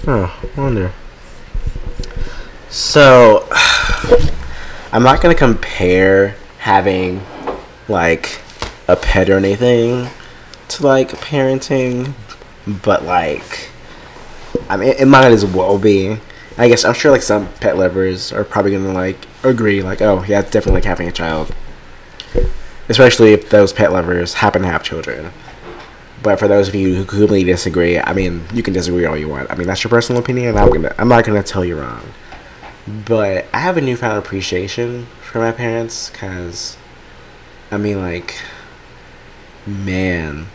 Oh, I wonder. So, I'm not gonna compare having like a pet or anything to like parenting, but like, I mean, it might as well be. I guess I'm sure like some pet lovers are probably gonna like agree, like, oh yeah, it's definitely like having a child, especially if those pet lovers happen to have children. But for those of you who completely disagree, I mean, you can disagree all you want. I mean, that's your personal opinion. I'm not gonna tell you wrong. But I have a newfound appreciation for my parents, cause I mean, like, man.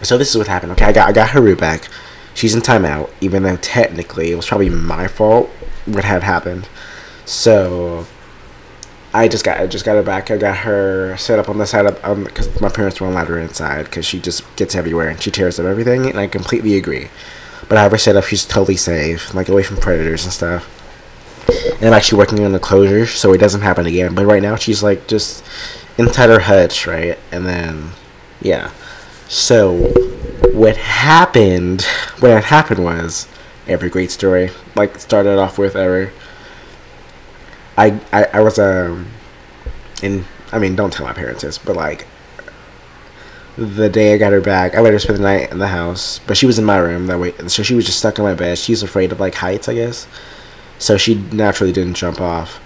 So this is what happened. Okay, I got Haru back. She's in timeout, even though technically it was probably my fault what had happened. So I just got her back. I got her set up on the side of because my parents won't let her inside because she just gets everywhere and she tears up everything. And I completely agree. But I have her set up. She's totally safe, like away from predators and stuff. And I'm actually working on the closure so it doesn't happen again. But right now she's like just inside her hutch, right? And then yeah. So what had happened was every great story like started off with ever. I was in I mean don't tell my parents this, but like the day I got her back, I let her spend the night in the house, but she was in my room that way, so she was just stuck in my bed. She's afraid of like heights, I guess, so she naturally didn't jump off.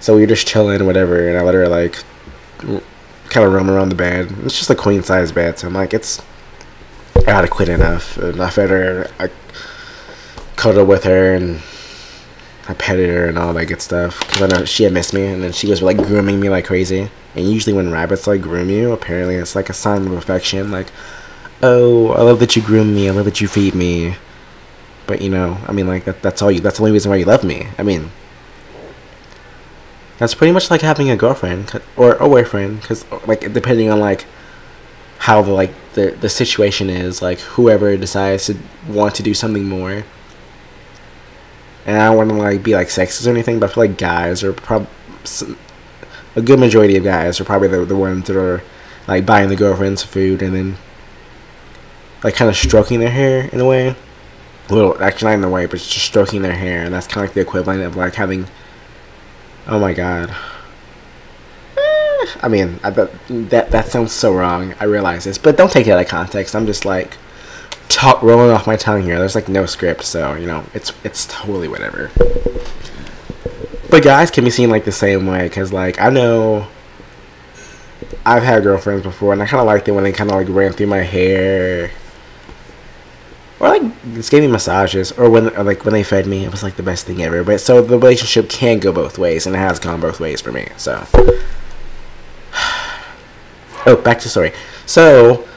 So we were just chilling, whatever, and I let her like kind of roam around the bed. It's just a queen size bed, so I'm like, it's I gotta quit enough. And I fed her, I cuddled with her, and I petted her and all that good stuff because I know she had missed me, and then she was like grooming me like crazy. And usually when rabbits like groom you, apparently it's like a sign of affection. Like, oh, I love that you groom me. I love that you feed me. But you know, I mean, like that's all you. That's the only reason why you love me. I mean, that's pretty much like having a girlfriend or a boyfriend, because like depending on like how the situation is, like whoever decides to want to do something more. And I don't want to like be like sexist or anything, but I feel like guys are probably a good majority of guys are probably the ones that are like buying the girlfriends food and then like kind of stroking their hair in a way. Well, actually not in a way, but just stroking their hair, and that's kind of like the equivalent of like having. Oh my god. I mean, that sounds so wrong. I realize this, but don't take it out of context. I'm just like rolling off my tongue here. There's like no script, so you know it's totally whatever. But guys can be seen like the same way, because like I know I've had girlfriends before, and I kind of liked it when they kind of like ran through my hair, or like just gave me massages, or when they fed me. It was like the best thing ever. But so the relationship can go both ways, and it has gone both ways for me. So, oh, back to the story. So,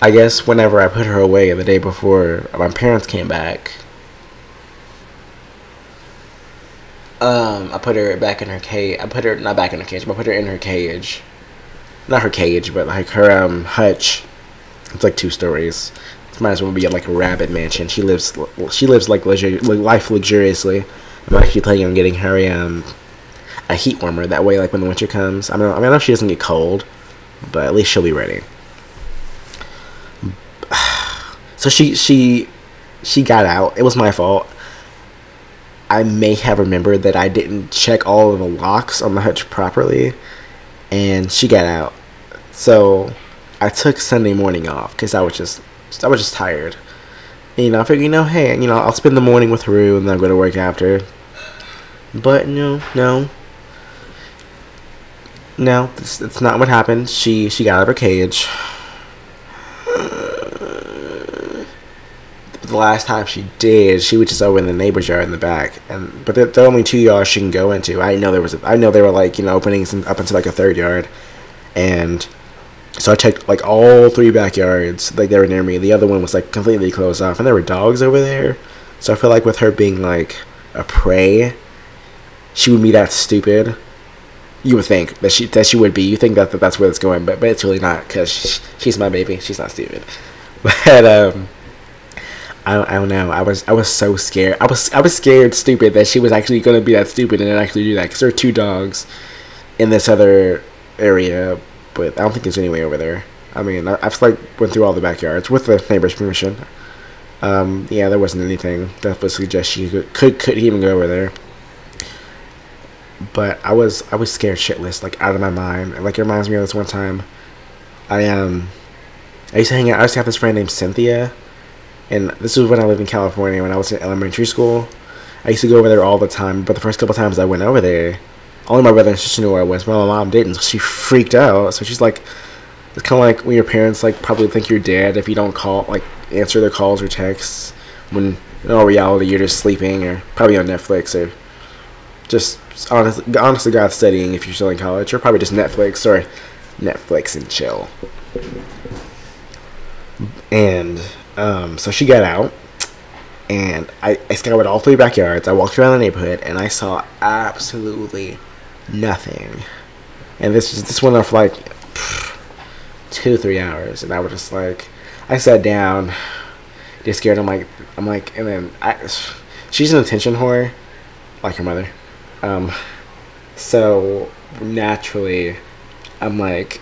I guess whenever I put her away the day before my parents came back, I put her back in her cage. I put her not back in her cage, but I put her in her cage. Not her cage, but like her hutch. It's like 2 stories. It might as well be like a rabbit mansion. She lives like life luxuriously. I'm actually planning on getting her a heat warmer. That way, like when the winter comes, I know she doesn't get cold, but at least she'll be ready. So she got out. It was my fault. I may have remembered that I didn't check all of the locks on the hutch properly, and she got out. So I took Sunday morning off because I was just tired. And, you know, I figured, you know, hey, you know, I'll spend the morning with Haru and then I'll go to work after. But no, it's not what happened. She got out of her cage. The last time she did, she was just over in the neighbor's yard in the back, but there are only 2 yards she can go into. I know there were like, you know, openings up into like a 3rd yard, and so I checked like all 3 backyards, like they were near me. The other one was like completely closed off, and there were dogs over there. So I feel like with her being like a prey, she would be that stupid. You would think that she would be. You think that's where it's going, but it's really not, because she's my baby. She's not stupid, but I don't know. I was so scared. I was scared stupid that she was actually going to be that stupid and actually do that, because there are 2 dogs in this other area, but I don't think there's any way over there. I mean, I've like went through all the backyards with the neighbor's permission. Yeah, there wasn't anything that would suggest she could even go over there. But I was scared shitless, like out of my mind. Like it reminds me of this one time. I used to hang out. I used to have this friend named Cynthia, and this was when I lived in California when I was in elementary school. I used to go over there all the time. But the first couple times I went over there, only my brother and sister knew where I was. My mom didn't, so she freaked out. So she's like, it's kind of like when your parents like probably think you're dead if you don't call, like answer their calls or texts, when in all reality you're just sleeping or probably on Netflix or just honestly God studying if you're still in college, or probably just Netflix and chill. And so she got out, and I scoured all three backyards. I walked around the neighborhood, and I saw absolutely nothing. And this went on for like 2-3 hours, and I was just like, I sat down, just scared. I'm like, and then she's an attention whore, like her mother. So naturally, I'm like,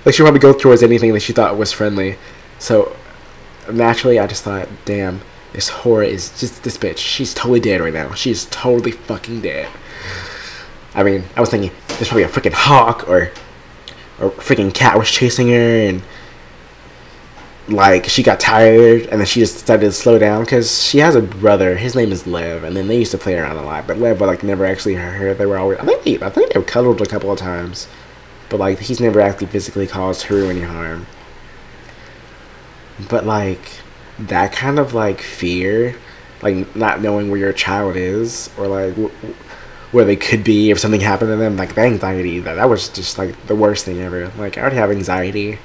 like she'll probably go towards anything that she thought was friendly. So naturally, I just thought, damn, this whore is just this bitch. She's totally dead right now. She's totally fucking dead. I mean, I was thinking there's probably a freaking hawk or a freaking cat was chasing her, and like she got tired, and then she just decided to slow down because she has a brother. His name is Lev, and then they used to play around a lot. But Lev, like, never actually hurt her. They were always, I think they were cuddled a couple of times, but like he's never actually physically caused her any harm. But like that kind of like fear, like not knowing where your child is, or like where they could be if something happened to them, like the anxiety, that was just like the worst thing ever. Like I already have anxiety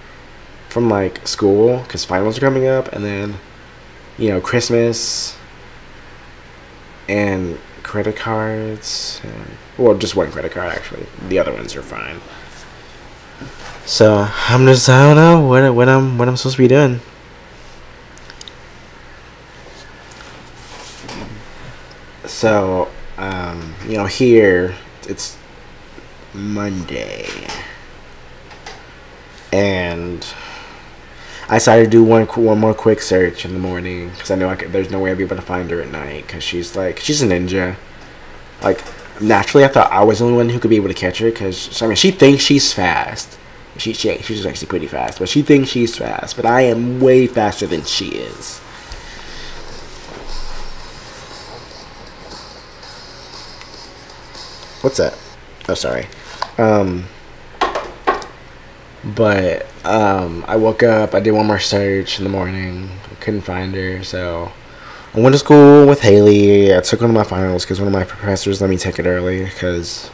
from like school because finals are coming up, and then Christmas and credit cards, well, just one credit card actually, the other ones are fine. So I don't know what I'm supposed to be doing. So here it's Monday, and I decided to do one more quick search in the morning because I know there's no way I'll be able to find her at night because she's a ninja. Like naturally, I thought I was the only one who could be able to catch her because I mean she thinks she's fast. She's actually pretty fast, but she thinks she's fast. But I am way faster than she is. What's that? Oh, sorry. But I woke up. I did one more search in the morning. I couldn't find her, so I went to school with Haley. I took one of my finals because one of my professors let me take it early because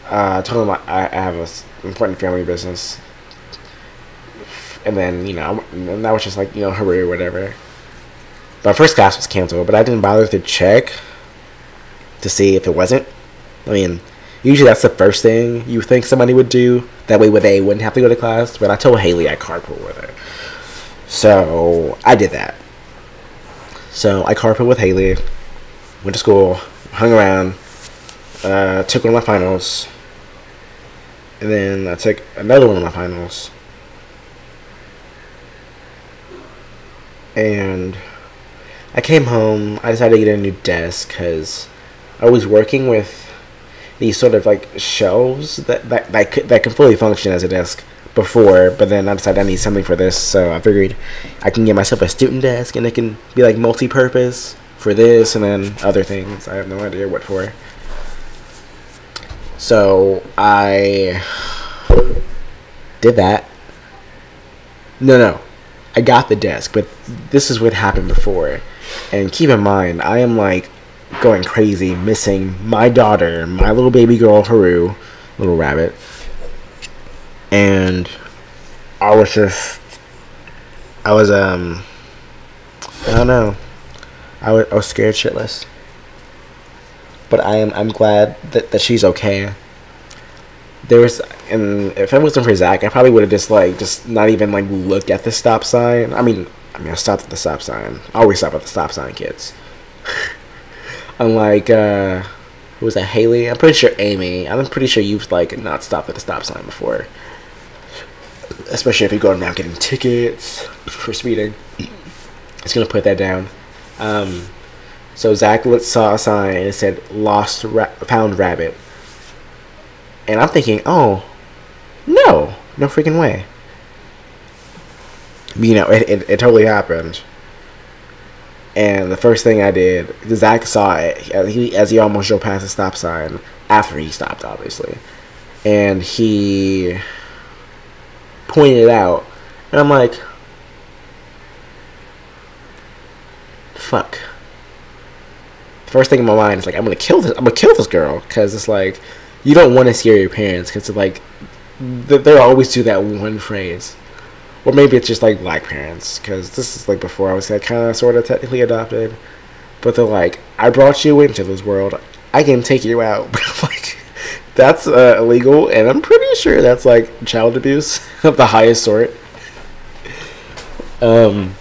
I told him I have an important family business. And then and that was just like hurry or whatever. But first class was canceled, but I didn't bother to check to see if it wasn't. I mean, usually that's the first thing you think somebody would do. That way they wouldn't have to go to class. But I told Haley I carpool with her. So I did that. So I carpooled with Haley, went to school, hung around, took one of my finals, and then I took another one of my finals. And I came home. I decided to get a new desk because I was working with these sort of like shelves that can fully function as a desk before, but then I decided I need something for this, so I figured I can get myself a student desk and it can be like multi-purpose for this and then other things. I have no idea what for. So I did that. No. I got the desk, but this is what happened before. And keep in mind, I am like going crazy, missing my daughter, my little baby girl, Haru, little rabbit. And I was I don't know. I was scared shitless. But I'm glad that she's okay. And if it wasn't for Zach, I probably would have just not even like looked at the stop sign. I mean, I stopped at the stop sign. I always stop at the stop sign, kids. Unlike who was that, Haley? I'm pretty sure Amy. I'm pretty sure you've like not stopped at the stop sign before. especially if you go around getting tickets for speeding. It's gonna put that down. So Zach saw a sign and it said found rabbit, and I'm thinking, oh, no freaking way. You know, it totally happened. And the first thing I did, Zach saw it as he almost drove past the stop sign after he stopped, obviously, and he pointed it out, and I'm like, fuck. The first thing in my mind is like, I'm gonna kill this girl, because it's like, you don't want to scare your parents, because like they'll always do that one phrase. Or maybe it's just like black parents, because this is like before I was like kind of sort of technically adopted. But they're like, I brought you into this world, I can take you out. But like, that's illegal, and I'm pretty sure that's like child abuse of the highest sort. And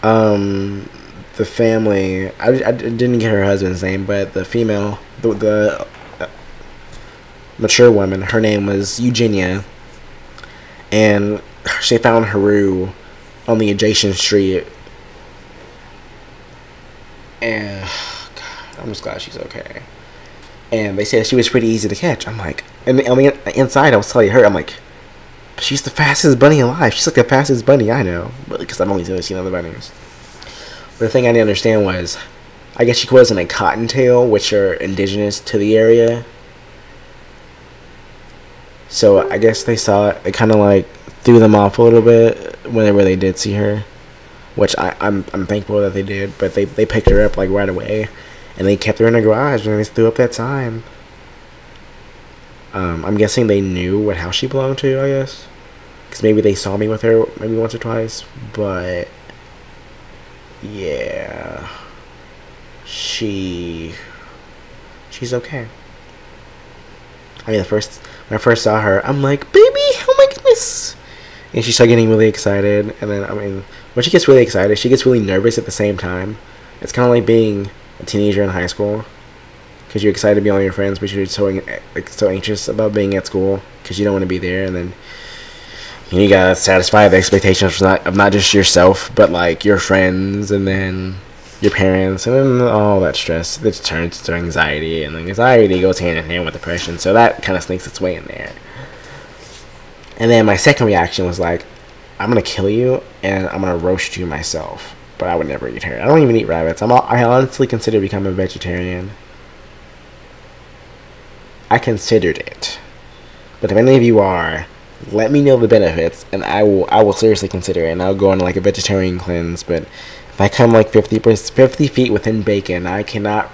the family, I didn't get her husband's name, but the female, the mature woman, her name was Eugenia, and she found Haru on the adjacent street, and God, I'm just glad she's okay. And they said she was pretty easy to catch. I'm like, and on the inside I was telling her, I'm like, she's the fastest bunny alive. She's like the fastest bunny I know, but because I've only seen other bunnies. But the thing I didn't understand was, I guess she wasn't a cottontail, which are indigenous to the area. So I guess they saw it. It kind of like threw them off a little bit whenever they did see her, which I'm thankful that they did. But they picked her up like right away, and they kept her in the garage, and they threw up that sign. I'm guessing they knew what house she belonged to, I guess, because maybe they saw me with her maybe once or twice. But yeah, she's okay. I mean, when I first saw her, I'm like, baby, oh my goodness. And she started getting really excited. And then, I mean, when she gets really excited, she gets really nervous at the same time. It's kind of like being a teenager in high school. Because you're excited to be with your friends, but you're so anxious about being at school because you don't want to be there. And then you gotta satisfy the expectations of not just yourself, but like your friends, and then your parents, and then all that stress that turns to anxiety, and then anxiety goes hand in hand with depression, so that kind of sneaks its way in there. And then my second reaction was like, I'm gonna kill you and I'm gonna roast you myself. But I would never eat her. I don't even eat rabbits. I honestly consider becoming a vegetarian. I considered it, but if any of you are, let me know the benefits, and I will seriously consider it, and I'll go on like a vegetarian cleanse. But if I come like 50 feet within bacon, I cannot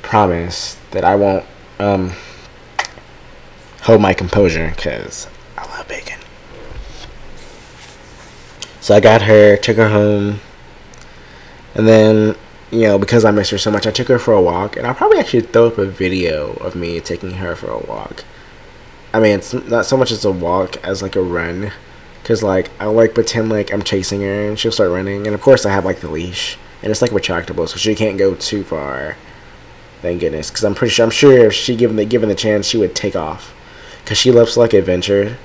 promise that I won't hold my composure, because I love bacon. So I got her, took her home, and then, you know, because I miss her so much, I took her for a walk, and I'll probably actually throw up a video of me taking her for a walk. I mean, it's not so much as a walk as like a run, because like I'll like pretend like I'm chasing her and she'll start running, and of course I have like the leash, and it's like retractable, so she can't go too far. Thank goodness, because I'm sure if she given the chance, she would take off, because she loves like adventure.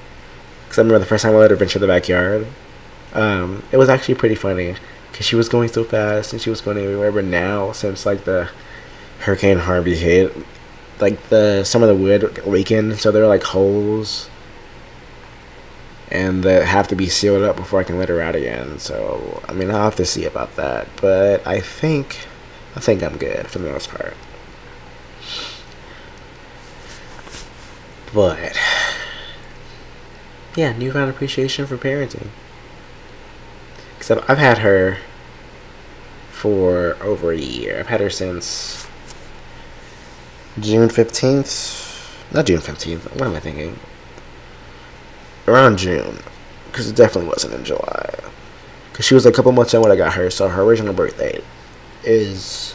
Because I remember the first time I let her venture the backyard, it was actually pretty funny, because she was going so fast and she was going everywhere. But now, since like the Hurricane Harvey hit, like some of the wood weakened, so there are like holes, and that have to be sealed up before I can let her out again. So I mean, I'll have to see about that, but I think I'm good for the most part. But yeah, newfound appreciation for parenting. Except I've had her for over a year. I've had her since June 15th. Not June 15th. What am I thinking? Around June. Because it definitely wasn't in July. Because she was a couple months in when I got her. So her original birthday is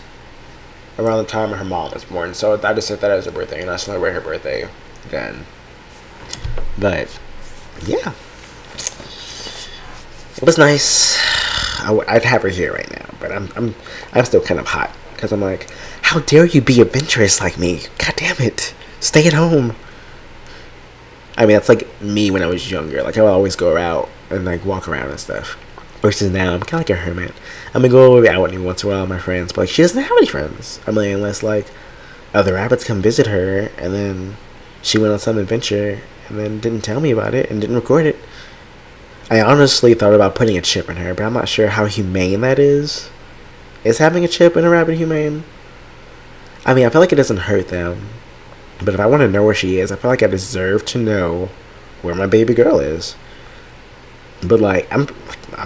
around the time her mom was born. So I just set that as her birthday. And I celebrate her birthday then. But yeah. It was nice. I'd have her here right now. But I'm still kind of hot. Because I'm like, how dare you be adventurous like me? God damn it. Stay at home. I mean, that's like me when I was younger. Like I would always go out and like walk around and stuff. Versus now, I'm kind of like a hermit. I'm gonna go out with me once in a while with my friends, but like she doesn't have any friends. I mean, unless like other rabbits come visit her, and then she went on some adventure and then didn't tell me about it and didn't record it. I honestly thought about putting a chip in her, but I'm not sure how humane that is. Is having a chip in a rabbit humane? I mean, I feel like it doesn't hurt them. But if I want to know where she is, I feel like I deserve to know where my baby girl is. But like, I'm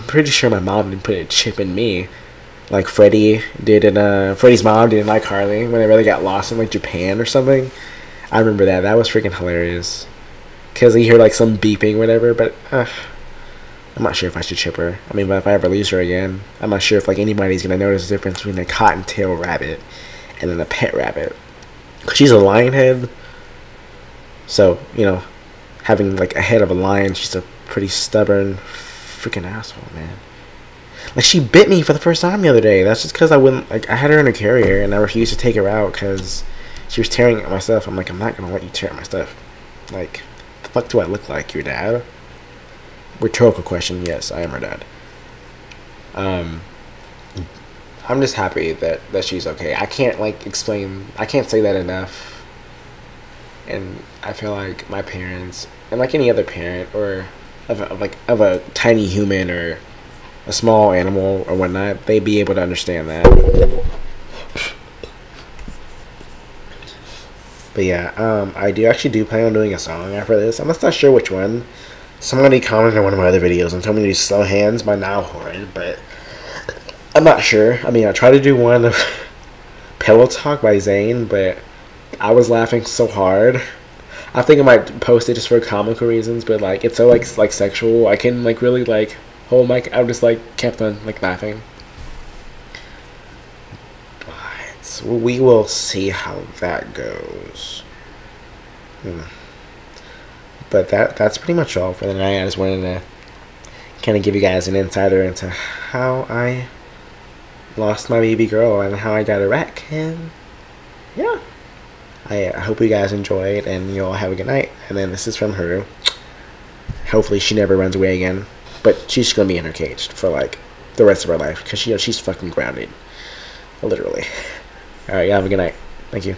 pretty sure my mom didn't put a chip in me. Like Freddie did in Freddie's mom did in iCarly whenever they got lost in like Japan or something. I remember that. That was freaking hilarious. Cause you hear like some beeping, whatever. But I'm not sure if I should chip her. I mean, but if I ever lose her again, I'm not sure if like anybody's gonna notice the difference between a cottontail rabbit and then a pet rabbit. Cause she's a lion head. So you know, having like a head of a lion, she's a pretty stubborn freaking asshole, man. Like she bit me for the first time the other day. That's just because I wouldn't like. I had her in a carrier and I refused to take her out because she was tearing at my stuff. I'm like, I'm not gonna let you tear at my stuff. Like, the fuck do I look like? Your dad? Rhetorical question. Yes, I am her dad. I'm just happy that she's okay. I can't like explain. I can't say that enough. And I feel like my parents and like any other parent or of a tiny human or a small animal or whatnot, they'd be able to understand that. But yeah, I do plan on doing a song after this. I'm just not sure which one. Somebody commented on one of my other videos and told me to do Slow Hands by Niall Horan, but I'm not sure. I mean, I tried to do one of Pillow Talk by Zayn, but I was laughing so hard. I think I might post it just for comical reasons, but like it's so like sexual. I can like really like hold my. I just like kept on like laughing. But we will see how that goes. But that's pretty much all for the night. I just wanted to kind of give you guys an insider into how I lost my baby girl and how I got a wreck. And yeah, I hope you guys enjoyed and you all have a good night. And then this is from her. Hopefully she never runs away again. But she's going to be in her cage for like the rest of her life because she's fucking grounded. Literally. Alright, you have a good night. Thank you.